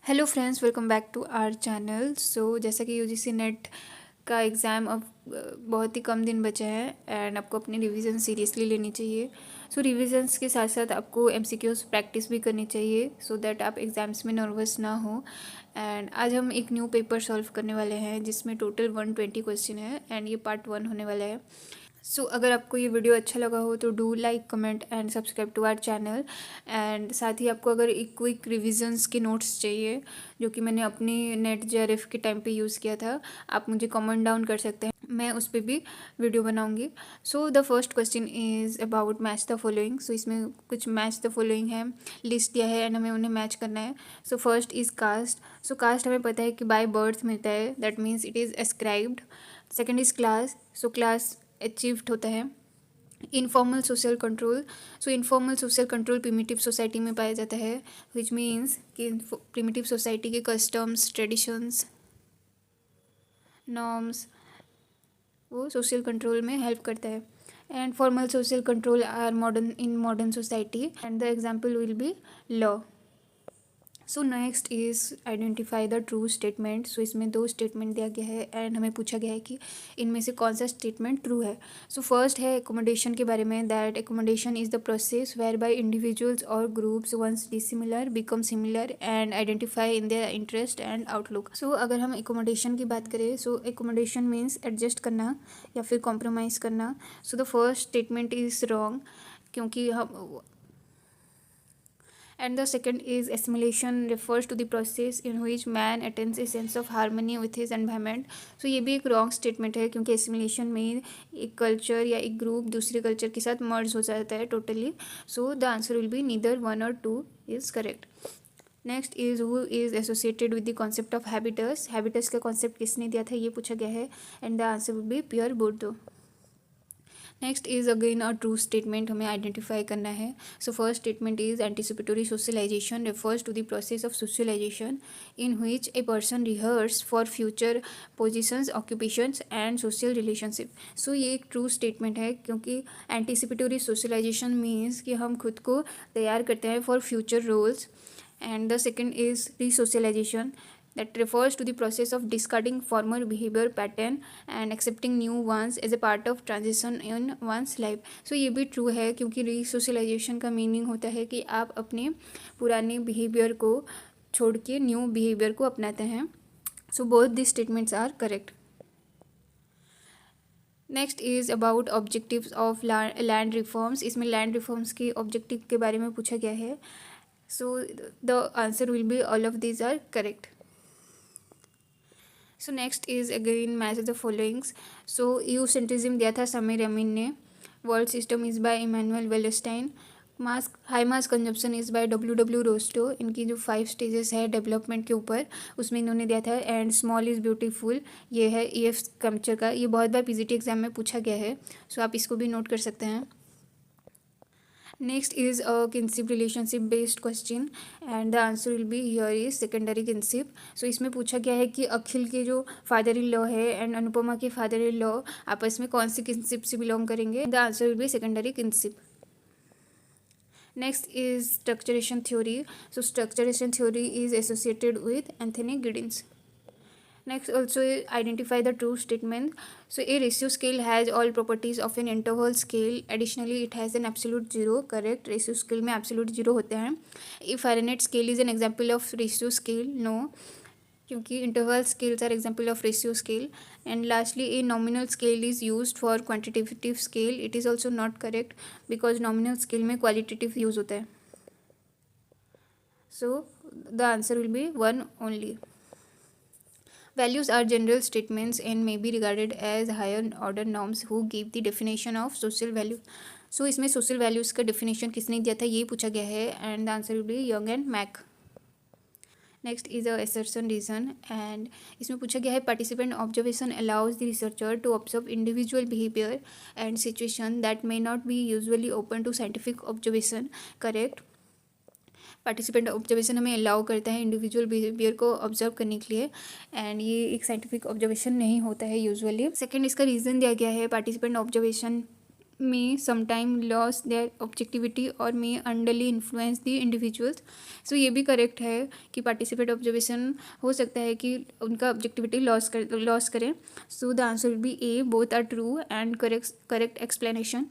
Hello friends, welcome back to our channel. जैसा कि UGC net का एग्ज़ाम अब बहुत ही कम दिन बचा है एंड आपको अपनी रिवीजन सीरियसली लेनी चाहिए। रिविजन्स के साथ साथ आपको एमसीक्यूज प्रैक्टिस भी करनी चाहिए सो दैट आप एग्ज़ाम्स में नर्वस ना हो। एंड आज हम एक न्यू पेपर सॉल्व करने वाले हैं जिसमें टोटल 120 क्वेश्चन है एंड ये पार्ट 1 होने वाला है। अगर आपको ये वीडियो अच्छा लगा हो तो do like, comment and subscribe to our channel. And साथ ही आपको अगर एक क्विक रिविजन्स के नोट्स चाहिए जो कि मैंने अपनी नेट जेआरएफ के टाइम पे यूज़ किया था, आप मुझे कमेंट डाउन कर सकते हैं, मैं उस पर भी वीडियो बनाऊंगी। The first question is about match the following. इसमें कुछ मैच द फॉलोइंग है, लिस्ट दिया है एंड हमें उन्हें मैच करना है। First is caste. कास्ट हमें पता है कि बाय बर्थ मिलता है, that means it is ascribed. Second is class. Class achieved होता है। Informal social control. Informal social control primitive society में पाया जाता है, विच मीन्स कि प्रिमिटिव सोसाइटी के कस्टम्स, ट्रेडिशंस, नॉर्म्स वो सोशल कंट्रोल में हेल्प करता है। And formal social control are modern in modern society and the example will be law. Next is identify the true statement. इसमें दो statement दिया गया है एंड हमें पूछा गया है कि इनमें से कौन सा स्टेटमेंट ट्रू है। फर्स्ट है एकोमोडेशन के बारे में, that accommodation is the process whereby individuals और groups once dissimilar become similar and identify in their interest and outlook. अगर हम एकोमोडेशन की बात करें, एकोमोडेशन मीन्स एडजस्ट करना या फिर कॉम्प्रोमाइज़ करना। The first statement is wrong क्योंकि हम and the second is assimilation refers to the process in which man attains a sense of harmony with his environment। ये भी एक रॉन्ग स्टेटमेंट है क्योंकि एसिमिलेशन में एक कल्चर या एक ग्रुप दूसरे कल्चर के साथ मर्ज हो जाता है totally. The answer will be neither 1 और 2 is correct. Next is who is associated with the concept of habitus. Habitus का कॉन्सेप्ट किसने दिया था ये पूछा गया है and the answer will be Pierre Bourdieu. Next is again a true statement, हमें आइडेंटिफाई करना है। First statement is anticipatory socialisation refers to the process of socialisation in which a person rehearse for future positions, occupations and social relationship. ये एक true statement है क्योंकि anticipatory socialisation means कि हम खुद को तैयार करते हैं for future roles. And the second is resocialization that refers to the process of discarding former behavior pattern and accepting new ones as a part of transition in one's life। ये भी true है क्योंकि रीसोशलाइजेशन का meaning होता है कि आप अपने पुराने बिहेवियर को छोड़ के न्यू बिहेवियर को अपनाते हैं। Both this statements are correct. Next is about objectives of land reforms. इसमें लैंड रिफॉर्म्स के ऑब्जेक्टिव के बारे में पूछा गया है। The answer will be all of these are correct. Next is again match the followings. Eurocentrism दिया था समीर अमीन ने। World system is by Immanuel Wallerstein. Mass high mass consumption is by W Rostow. इनकी जो 5 stages है development के ऊपर उसमें इन्होंने दिया था। एंड स्मॉल इज़ ब्यूटीफुल, ये है EF कल्चर का, ये बहुत बार पीजीटी एग्जाम में पूछा गया है, आप इसको भी नोट कर सकते हैं। Next is a kinship relationship based question and the answer will be here is secondary kinship. इसमें पूछा गया है कि अखिल के जो फादर इन लॉ है एंड अनुपमा के फादर इन लॉ आपस में कौन सी किनशिप से बिलोंग करेंगे। The answer will be secondary kinship. Next is structuration theory. Structuration theory is associated with Anthony Giddens. Next, also identify the true statement. A ratio scale has all properties of an interval scale. Additionally, it has an absolute zero. Correct. Ratio scale में absolute zero होते हैं. If Fahrenheit scale is an example of ratio scale, no, क्योंकि interval scales are example of ratio scale. And lastly, a nominal scale is used for quantitative scale. It is also not correct because nominal scale में qualitative use होता है. The answer will be 1 only. Values are general statements and may be regarded as higher order norms who give the definition of social value. इसमें social values का definition किसने दिया था ये पूछा गया है and the answer will be Young and Mack. Next is a assertion reason and इसमें पूछा गया है participant observation allows the researcher to observe individual behavior and situation that may not be usually open to scientific observation. Correct. Participant observation हमें allow करता है individual behaviour को observe करने के लिए एंड ये एक साइंटिफिक ऑब्जर्वेशन नहीं होता है यूजुअली। सेकंड, इसका रीज़न दिया गया है participant observation may sometime lose their objectivity or may unduly influence the individuals. सो ये भी करेक्ट है कि पार्टिसिपेट ऑब्जर्वेशन हो सकता है कि उनका ऑब्जेक्टिविटी लॉस करें. So the answer will be A, both are true and correct explanation.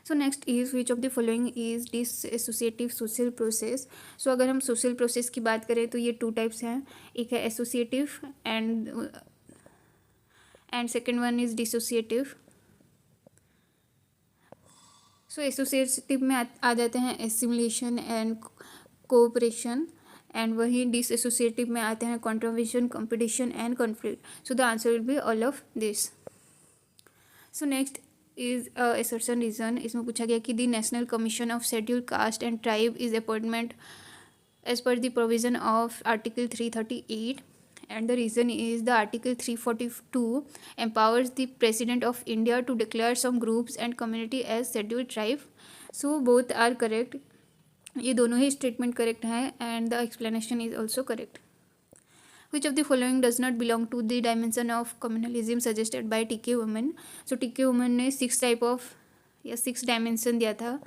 So next is which of the following is dissociative social process. So अगर हम सोशल प्रोसेस की बात करें तो ये टू टाइप्स हैं. एक है associative and second one is dissociative. So associative में आ जाते हैं एसिमुलेशन एंड कोऑपरेशन, एंड वही डिसएसोसिएटिव में आते हैं contravention, competition and conflict. So the answer will be all of this. So next is assertion reason. इसमें पूछा गया कि the national commission of schedule caste and tribe is appointment as per the provision of article 338, and the reason is the article 342 empowers the president of India to declare some groups and community as scheduled tribe. So both are correct. ये दोनों ही statement correct हैं and the explanation is also correct. Which of the following does not belong to the dimension of communalism suggested by TK Women. So TK Women ने 6 type of या 6 dimension दिया था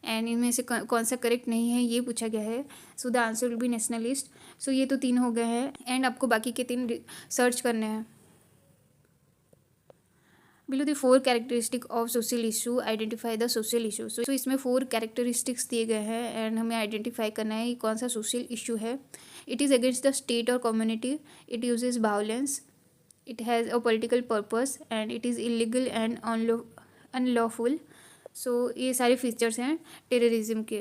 and इनमें से कौन सा correct नहीं है ये पूछा गया है. So the answer will be nationalist. सो ये तो 3 हो गए हैं एंड आपको बाकी के 3 सर्च करने हैं. Below the 4 characteristic of social issue identify the social issue. So इसमें 4 कैरेक्टरिस्टिक्स दिए गए हैं एंड हमें आइडेंटिफाई करना है कौन सा सोशल इशू है. It is against the state और community, it uses violence, it has a political purpose and it is illegal and unlawful. So ये सारे फीचर्स हैं टेररिज्म के.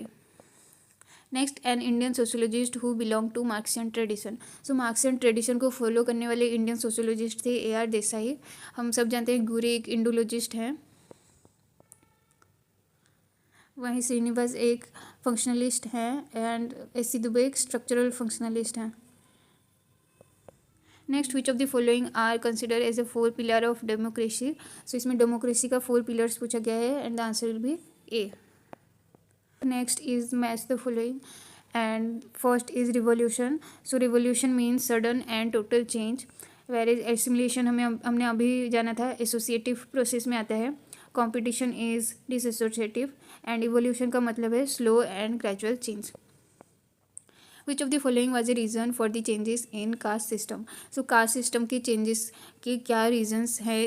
Next, an Indian sociologist who belong to Marxian tradition. So Marxian tradition को follow करने वाले Indian sociologist थे AR Desai. हम सब जानते हैं गुरे एक इंडोलॉजिस्ट हैं, वहीं श्रीनिवास एक फंक्शनलिस्ट हैं एंड SC दुबे एक स्ट्रक्चरल फंक्शनलिस्ट हैं. Next, which of the following are consider as a 4 pillar of democracy. So इसमें डेमोक्रेसी का 4 पिलर्स पूछा गया है and the answer will be A. Next is match the following and first is revolution. So revolution means sudden and total change, where is assimilation हमने अभी जाना था associative process में आता है. Competition is dissociative and evolution का मतलब है slow and gradual change. Which of the following was a reason for the changes in caste system. So caste system के चेंजेस के क्या रीजंस है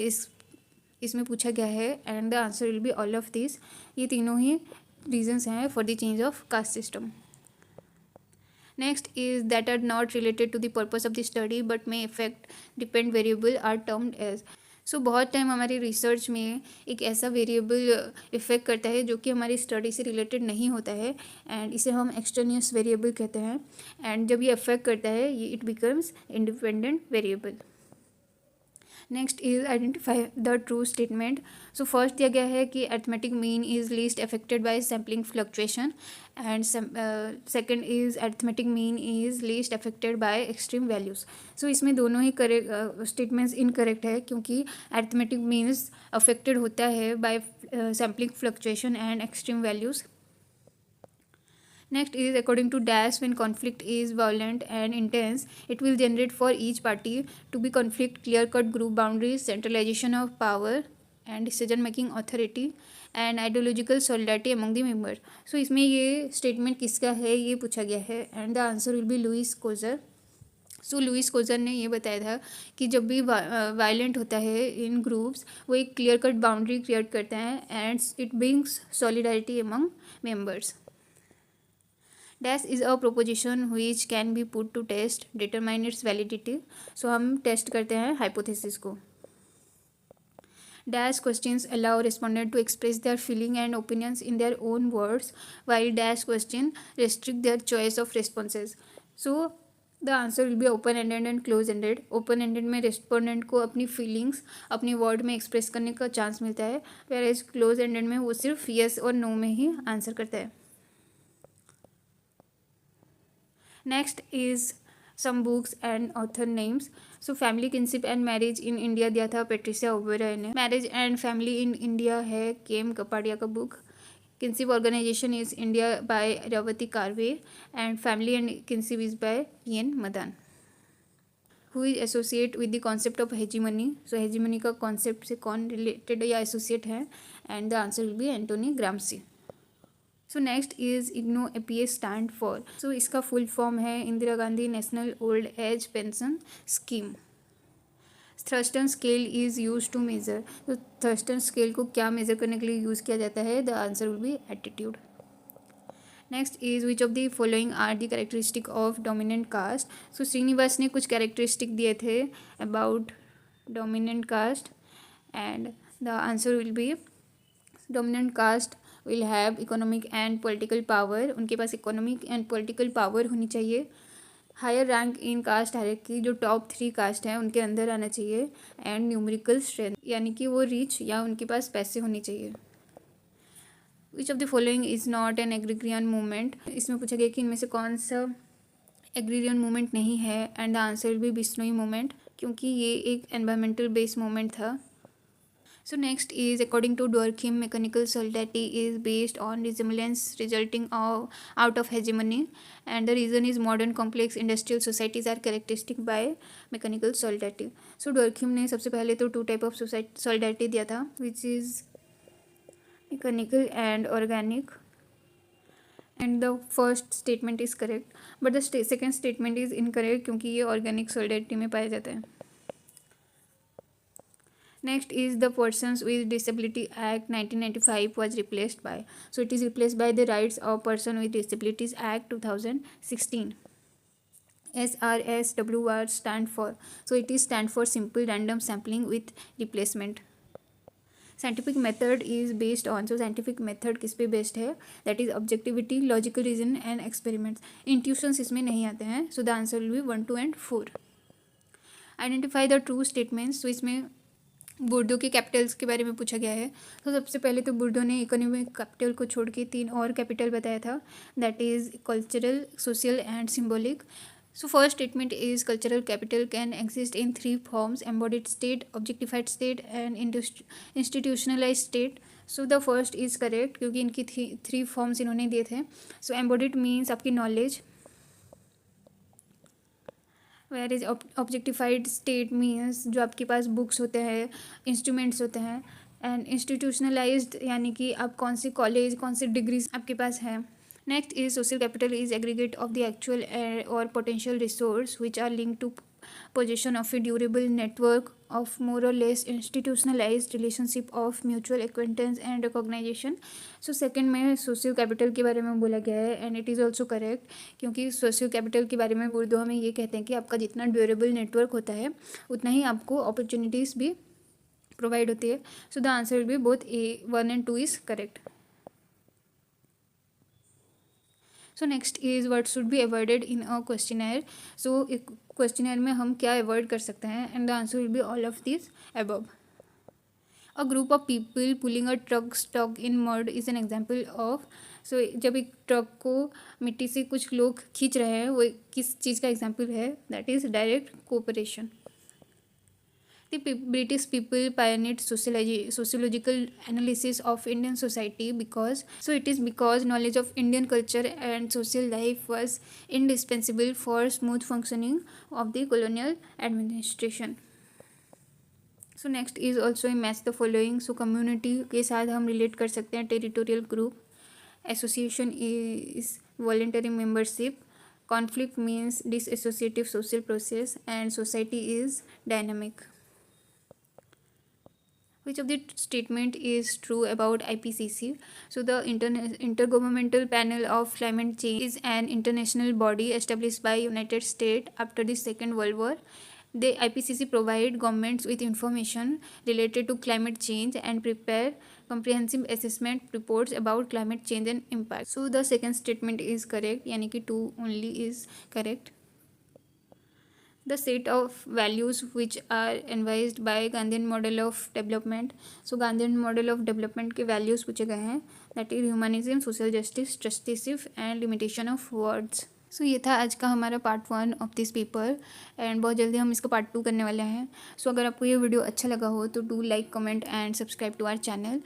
इसमें पूछा गया है and the answer will be all of this. ये तीनों ही रीजंस हैं for the change of caste system. Next is that are not related to the purpose of the study but may effect depend variable are termed as. सो बहुत time हमारी research में एक ऐसा variable effect करता है जो कि हमारी स्टडी से रिलेटेड नहीं होता है एंड इसे हम एक्सटर्नियस वेरिएबल कहते हैं. एंड जब ये इफेक्ट करता है ये it becomes independent variable. Next is identify the true statement. So first दिया गया है कि arithmetic mean is least affected by sampling fluctuation and second is arithmetic mean is least affected by extreme values. So इसमें दोनों ही correct statements incorrect है क्योंकि arithmetic means affected होता है by sampling fluctuation and extreme values. Next is according to Dash, when conflict is violent and intense, it will generate for each party to be conflict, clear-cut group boundaries, centralization of power and decision-making authority and ideological solidarity among the members. So इसमें ये statement किसका है ये पूछा गया है and the answer will be Lewis Coser. So Lewis Coser ने ये बताया था कि जब भी वायलेंट होता है इन ग्रुप्स वो एक क्लियर कट बाउंड्री क्रिएट करते हैं and it brings solidarity among members. Dash is a proposition which can be put to test, determine its validity. So हम टेस्ट करते हैं हाइपोथेसिस को. Dash questions allow respondent to express their feeling and opinions in their own words, while dash question restrict their choice of responses. So the answer will be open-ended and close-ended. Open-ended में respondent को अपनी feelings अपनी word में express करने का chance मिलता है, whereas close-ended में वो सिर्फ yes और no में ही answer करता है. Next is some books and author names. So family kinship and marriage in India दिया था पेट्रिसिया ओबेरॉय ने. Marriage and family in India है केम कपाडिया का book. Kinship organization is India by Ravati Karve and family and kinship is by Ian Madan. Who is associate with the concept of hegemony. So hegemony का concept से कौन related या associate है, and the answer will be Antonio Gramsci. So next is IGNOAPS stand for. So इसका full form है Indira Gandhi national old age pension scheme. Thurstone scale is use to measure. तो Thurstone scale को क्या measure करने के लिए use किया जाता है, the answer will be attitude. Next is which of the following are the characteristic of dominant caste. So Srinivas ने कुछ कैरेक्टरिस्टिक दिए थे about dominant caste, and the answer will be dominant caste will have economic and political power. उनके पास economic and political power होनी चाहिए. Higher rank in caste hierarchy, जो top 3 caste हैं उनके अंदर आना चाहिए. एंड न्यूमेरिकल स्ट्रेंथ, यानी कि वो रिच या उनके पास पैसे होने चाहिए. विच of the following is not an agrarian movement. इसमें पूछा गया कि इनमें से कौन सा एग्रीरियन मूवमेंट नहीं है, and the answer will B Bishnoi movement, क्योंकि ये एक एनवायरमेंटल बेस्ड मूवमेंट था. So next is according to Dworkin, mechanical solidarity is based on resemblance resulting out of hegemony, and the reason is modern complex industrial societies are characteristic by mechanical solidarity. So Dworkin ने सबसे पहले तो 2 type of solidarity दिया था, which is mechanical and organic, and the first statement is correct, but the second statement is incorrect क्योंकि ये organic solidarity में पाया जाता है. Next is the Persons with Disability Act 1995 was replaced by. So it is replaced by the Rights of Person with Disabilities Act 2016. SRSWR stand for. So it is stand for Simple Random Sampling with Replacement. Scientific method is based on. So scientific method किस पे based है, that is objectivity, logical reason and experiments. Intuitions इसमें नहीं आते हैं. So the answer will be 1, 2 and 4. Identify the true statements. So इसमें बुर्दो के Capitals के बारे में पूछा गया है. तो सबसे पहले तो बुर्दो ने इकोनॉमिक कैपिटल को छोड़ के 3 और कैपिटल बताया था, that is cultural, social and symbolic. So first statement is cultural capital can exist in 3 forms, embodied state, objectified state and institutionalise state. So the first is correct क्योंकि इनकी 3 forms इन्होंने दिए थे. सो एम्बॉडीड मीन्स आपकी knowledge, where is objectified state means जो आपके पास books होते हैं, इंस्ट्रूमेंट्स होते हैं, एंड इंस्टीट्यूशनलाइज्ड यानी कि आप कौन सी कॉलेज, कौन सी डिग्रीज आपके पास हैं. Next is social capital is aggregate of the actual और potential resource which are link to possession of a durable network of more or less institutionalized relationship of mutual acquaintance and recognition. So second में social capital के बारे में बोला गया है, and it is also correct क्योंकि social capital के बारे में उर्दू हमें ये कहते हैं कि आपका जितना ड्यूरेबल नेटवर्क होता है उतना ही आपको अपॉर्चुनिटीज़ भी प्रोवाइड होती है. So the answer will be both A1 and 2 is correct. So next is what should be avoided in a questionnaire. So questionnaire में हम क्या अवॉइड कर सकते हैं, and the answer will be all of this above. A group of people pulling a truck stuck in mud is an example of. So जब एक truck को मिट्टी से कुछ लोग खींच रहे हैं, वो किस चीज़ का एग्जाम्पल है, that is direct cooperation. The British people pioneered sociological analysis of Indian society because knowledge of Indian culture and social life was indispensable for smooth functioning of the colonial administration. So next is also a match the following. So community के साथ हम relate कर सकते हैं territorial group, association is voluntary membership, conflict means disassociative social process, and society is dynamic. Which of the statement is true about IPCC? So the Intergovernmental Panel of Climate Change is an international body established by United States after the Second World War. The IPCC provide governments with information related to climate change and prepare comprehensive assessment reports about climate change and impact. So the second statement is correct, यानी कि 2 only is correct. The set of values which are advised by Gandhian model of development. So Gandhian model of development के values पूछे गए हैं, that is humanism, social justice, trusteeship and limitation of words. सो ये था आज का हमारा part 1 of this paper, and बहुत जल्दी हम इसका पार्ट 2 करने वाले हैं. सो अगर आपको ये वीडियो अच्छा लगा हो तो do like, comment and subscribe to our channel.